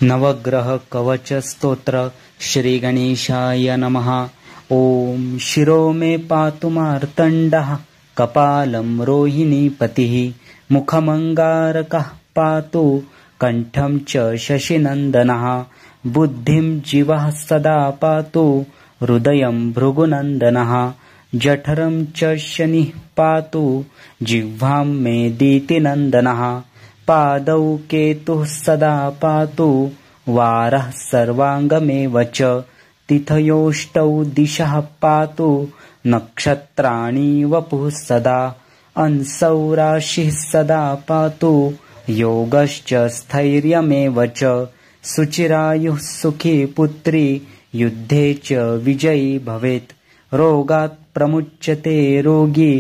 नवग्रह कवच स्तोत्र श्री गणेशाय नमः। ओम शिरो मे पातु मार्तण्डः कपालं रोहिणीपतिः मुखमंगारकः पातु कंठं च शशिनंदनः बुद्धिं जीवः सदा पातु हृदयं भृगुनंदनः जठरं च शनिः पातु जिह्वां मे दीतिनंदनः पादौ केतुः सदा पातु वारः सर्वांगमेव च तिथयोष्टौ दिशः पातु नक्षत्राणि वपुः सदा अंसौ राशिः सदा पातु योगश्च स्थैर्यमेव च सुचिरायुः सुखी पुत्री युद्धे च विजयी भवेत् रोगात् प्रमुच्यते रोगी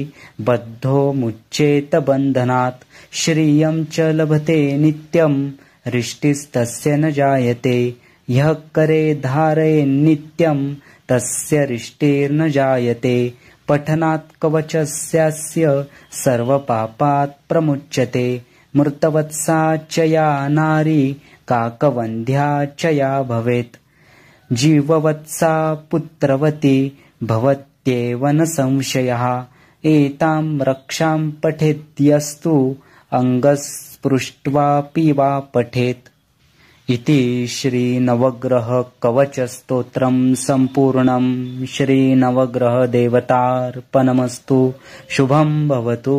बद्धो मुच्येत बन्धनात् श्रियं च लभते नित्यं रिष्टिस्तस्य न जायते यः करे धारये नित्यं तस्य रिष्टिर्न जायते पठनात् कवचस्यास्य सर्वपापात् प्रमुच्यते मृतवत्सा च या नारी काकवन्ध्या च या भवेत् जीववत्सा पुत्रवती भवत्येव न संशयः एतां रक्षां पठेद्यस्तु अङ्गस्पृष्ट्वापि वा पठेत्। इति श्री नवग्रह कवच स्तोत्रं सम्पूर्णं। श्री नवग्रह देवतार्पणमस्तु। शुभं भवतु।